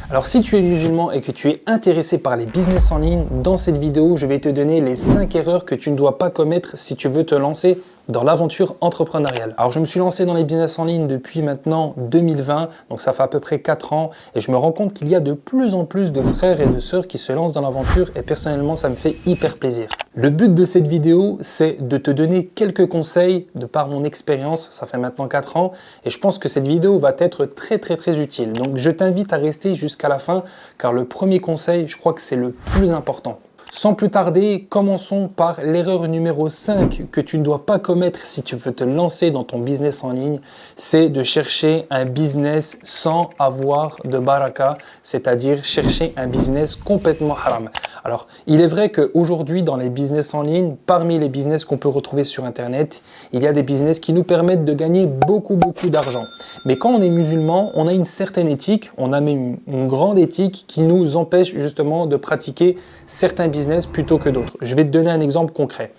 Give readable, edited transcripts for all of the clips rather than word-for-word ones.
Alors si tu es musulman et que tu es intéressé par les business en ligne, dans cette vidéo, je vais te donner les 5 erreurs que tu ne dois pas commettre si tu veux te lancer dans l'aventure entrepreneuriale. Alors je me suis lancé dans les business en ligne depuis maintenant 2020, donc ça fait à peu près 4 ans et je me rends compte qu'il y a de plus en plus de frères et de sœurs qui se lancent dans l'aventure et personnellement ça me fait hyper plaisir. Le but de cette vidéo, c'est de te donner quelques conseils de par mon expérience, ça fait maintenant 4 ans et je pense que cette vidéo va être très utile. Donc je t'invite à rester jusqu'à la fin car le premier conseil, je crois que c'est le plus important. Sans plus tarder, commençons par l'erreur numéro 5 que tu ne dois pas commettre si tu veux te lancer dans ton business en ligne, c'est de chercher un business sans avoir de baraka, c'est-à-dire chercher un business complètement haram. Alors, il est vrai qu'aujourd'hui, dans les business en ligne, parmi les business qu'on peut retrouver sur Internet, il y a des business qui nous permettent de gagner beaucoup d'argent. Mais quand on est musulman, on a une certaine éthique, on a même une grande éthique qui nous empêche justement de pratiquer certains business plutôt que d'autres. Je vais te donner un exemple concret.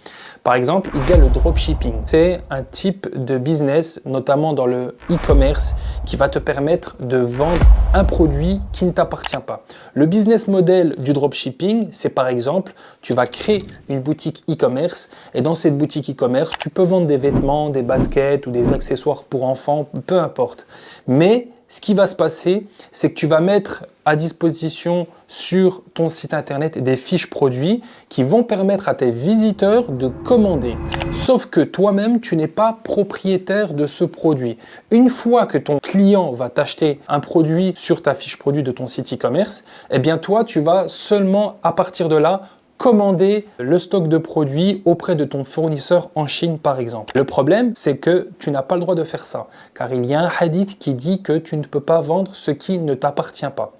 Par exemple, il y a le dropshipping. C'est un type de business, notamment dans le e-commerce, qui va te permettre de vendre un produit qui ne t'appartient pas. Le business model du dropshipping, c'est par exemple, tu vas créer une boutique e-commerce et dans cette boutique e-commerce, tu peux vendre des vêtements, des baskets ou des accessoires pour enfants, peu importe. Mais ce qui va se passer, c'est que tu vas mettre à disposition sur ton site internet des fiches produits qui vont permettre à tes visiteurs de commander. Sauf que toi-même, tu n'es pas propriétaire de ce produit. Une fois que ton client va t'acheter un produit sur ta fiche produit de ton site e-commerce, eh bien toi, tu vas seulement à partir de là commander le stock de produits auprès de ton fournisseur en Chine par exemple. Le problème, c'est que tu n'as pas le droit de faire ça, car il y a un hadith qui dit que tu ne peux pas vendre ce qui ne t'appartient pas.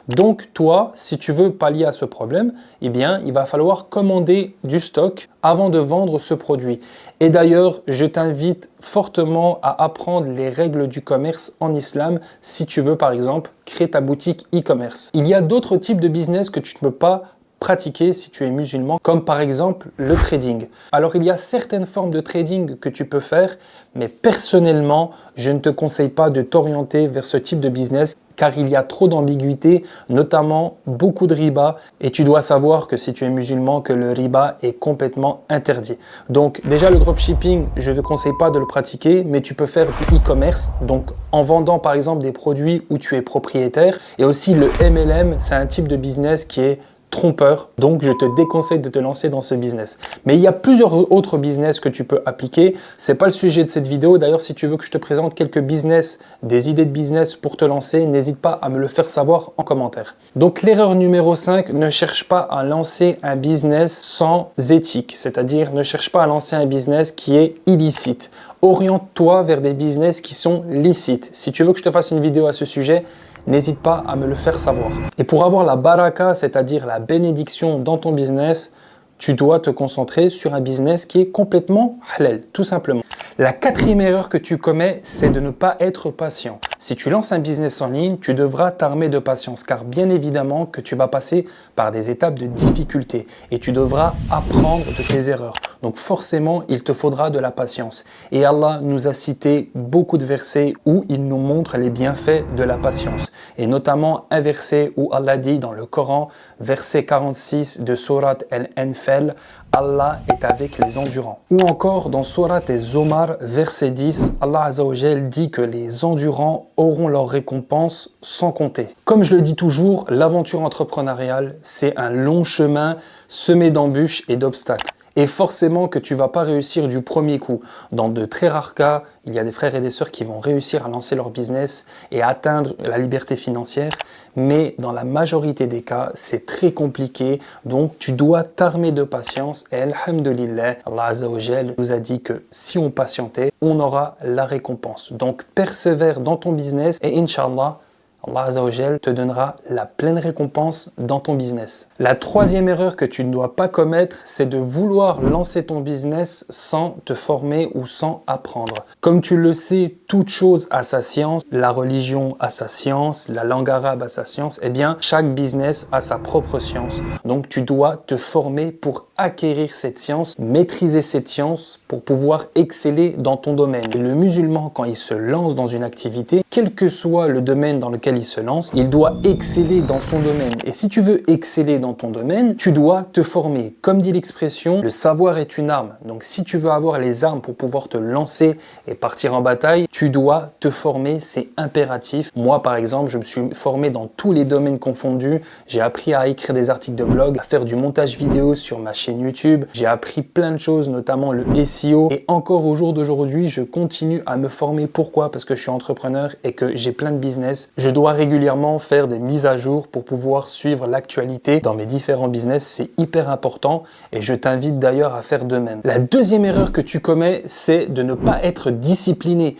Donc toi, si tu veux pallier à ce problème, eh bien, il va falloir commander du stock avant de vendre ce produit. Et d'ailleurs, je t'invite fortement à apprendre les règles du commerce en islam si tu veux par exemple créer ta boutique e-commerce. Il y a d'autres types de business que tu ne peux pas pratiquer si tu es musulman, comme par exemple le trading. Alors il y a certaines formes de trading que tu peux faire, mais personnellement, je ne te conseille pas de t'orienter vers ce type de business car il y a trop d'ambiguïté, notamment beaucoup de riba et tu dois savoir que si tu es musulman, que le riba est complètement interdit. Donc déjà le dropshipping, je ne te conseille pas de le pratiquer, mais tu peux faire du e-commerce, donc en vendant par exemple des produits où tu es propriétaire et aussi le MLM, c'est un type de business qui est trompeur, donc je te déconseille de te lancer dans ce business. Mais il y a plusieurs autres business que tu peux appliquer. C'est pas le sujet de cette vidéo. D'ailleurs, si tu veux que je te présente quelques business, des idées de business pour te lancer, n'hésite pas à me le faire savoir en commentaire. Donc l'erreur numéro 5, ne cherche pas à lancer un business sans éthique, c'est-à-dire ne cherche pas à lancer un business qui est illicite. Oriente-toi vers des business qui sont licites. Si tu veux que je te fasse une vidéo à ce sujet, n'hésite pas à me le faire savoir. Et pour avoir la baraka, c'est-à-dire la bénédiction dans ton business, tu dois te concentrer sur un business qui est complètement halal, tout simplement. La 4e erreur que tu commets, c'est de ne pas être patient. Si tu lances un business en ligne, tu devras t'armer de patience car bien évidemment que tu vas passer par des étapes de difficulté et tu devras apprendre de tes erreurs. Donc forcément, il te faudra de la patience. Et Allah nous a cité beaucoup de versets où il nous montre les bienfaits de la patience. Et notamment un verset où Allah dit dans le Coran, verset 46 de Surat Al-Anfal, Allah est avec les endurants. Ou encore dans Surat Az-Zumar, verset 10, Allah Azza wa Jal dit que les endurants auront leur récompense sans compter. Comme je le dis toujours, l'aventure entrepreneuriale, c'est un long chemin semé d'embûches et d'obstacles. Et forcément que tu ne vas pas réussir du premier coup. Dans de très rares cas, il y a des frères et des sœurs qui vont réussir à lancer leur business et à atteindre la liberté financière. Mais dans la majorité des cas, c'est très compliqué. Donc, tu dois t'armer de patience. Et alhamdulillah, Allah Azza wa Jal nous a dit que si on patientait, on aura la récompense. Donc, persévère dans ton business et Inch'Allah, Allah Azza wa Jal te donnera la pleine récompense dans ton business. La 3e erreur que tu ne dois pas commettre, c'est de vouloir lancer ton business sans te former ou sans apprendre. Comme tu le sais, toute chose a sa science, la religion a sa science, la langue arabe a sa science, eh bien chaque business a sa propre science. Donc tu dois te former pour acquérir cette science, maîtriser cette science pour pouvoir exceller dans ton domaine. Et le musulman, quand il se lance dans une activité, quel que soit le domaine dans lequel lequel il se lance, il doit exceller dans son domaine. Et si tu veux exceller dans ton domaine, tu dois te former. Comme dit l'expression, le savoir est une arme. Donc si tu veux avoir les armes pour pouvoir te lancer et partir en bataille, tu dois te former, c'est impératif. Moi par exemple, je me suis formé dans tous les domaines confondus. J'ai appris à écrire des articles de blog, à faire du montage vidéo sur ma chaîne YouTube. J'ai appris plein de choses, notamment le SEO. Et encore au jour d'aujourd'hui, je continue à me former. Pourquoi? Parce que je suis entrepreneur et que j'ai plein de business. Je dois régulièrement faire des mises à jour pour pouvoir suivre l'actualité dans mes différents business. C'est hyper important et je t'invite d'ailleurs à faire de même. La deuxième erreur que tu commets, c'est de ne pas être discipliné.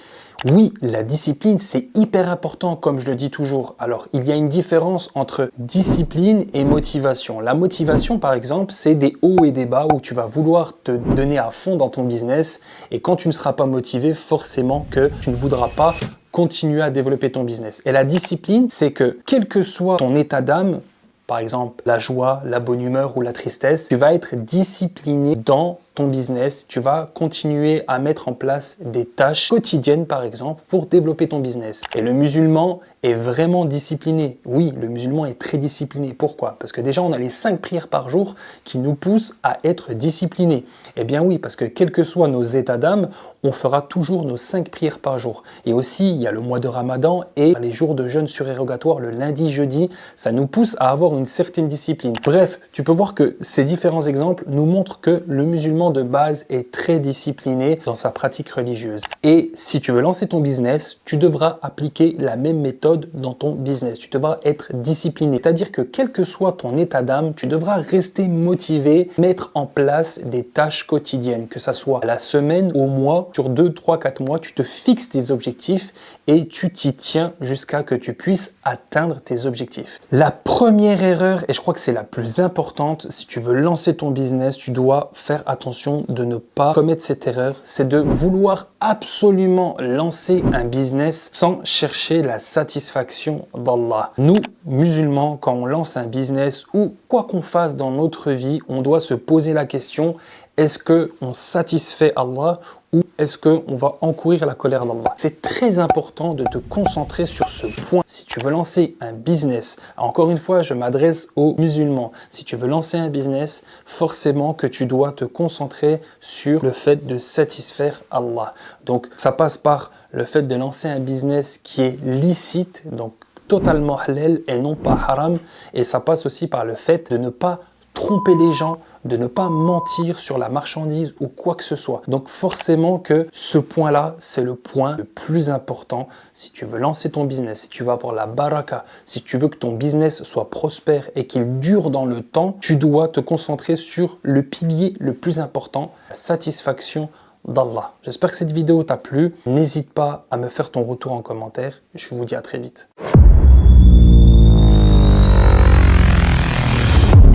Oui, la discipline, c'est hyper important, comme je le dis toujours. Alors, il y a une différence entre discipline et motivation. La motivation, par exemple, c'est des hauts et des bas où tu vas vouloir te donner à fond dans ton business. Et quand tu ne seras pas motivé, forcément que tu ne voudras pas continuer à développer ton business. Et la discipline, c'est que quel que soit ton état d'âme, par exemple la joie, la bonne humeur ou la tristesse, tu vas être discipliné dans ton business, tu vas continuer à mettre en place des tâches quotidiennes par exemple pour développer ton business. Et le musulman est vraiment discipliné. Oui, le musulman est très discipliné. Pourquoi? Parce que déjà on a les 5 prières par jour qui nous poussent à être disciplinés. Eh bien oui, parce que quels que soient nos états d'âme, on fera toujours nos 5 prières par jour. Et aussi, il y a le mois de Ramadan et les jours de jeûne surérogatoire le lundi, jeudi, ça nous pousse à avoir une certaine discipline. Bref, tu peux voir que ces différents exemples nous montrent que le musulman de base est très discipliné dans sa pratique religieuse. Et si tu veux lancer ton business, tu devras appliquer la même méthode dans ton business. Tu devras être discipliné. C'est-à-dire que quel que soit ton état d'âme, tu devras rester motivé, mettre en place des tâches quotidiennes, que ça soit à la semaine, au mois, sur 2, 3, 4 mois, tu te fixes des objectifs et tu t'y tiens jusqu'à que tu puisses atteindre tes objectifs. La première erreur, et je crois que c'est la plus importante, si tu veux lancer ton business, tu dois faire attention de ne pas commettre cette erreur, c'est de vouloir absolument lancer un business sans chercher la satisfaction d'Allah. Nous, musulmans, quand on lance un business ou quoi qu'on fasse dans notre vie, on doit se poser la question: est-ce qu'on satisfait Allah ou est-ce qu'on va encourir la colère d'Allah? C'est très important de te concentrer sur ce point. Si tu veux lancer un business, encore une fois, je m'adresse aux musulmans. Si tu veux lancer un business, forcément que tu dois te concentrer sur le fait de satisfaire Allah. Donc, ça passe par le fait de lancer un business qui est licite, donc totalement halal et non pas haram. Et ça passe aussi par le fait de ne pas tromper les gens, de ne pas mentir sur la marchandise ou quoi que ce soit. Donc forcément que ce point-là, c'est le point le plus important. Si tu veux lancer ton business, si tu veux avoir la baraka, si tu veux que ton business soit prospère et qu'il dure dans le temps, tu dois te concentrer sur le pilier le plus important, la satisfaction d'Allah. J'espère que cette vidéo t'a plu. N'hésite pas à me faire ton retour en commentaire. Je vous dis à très vite.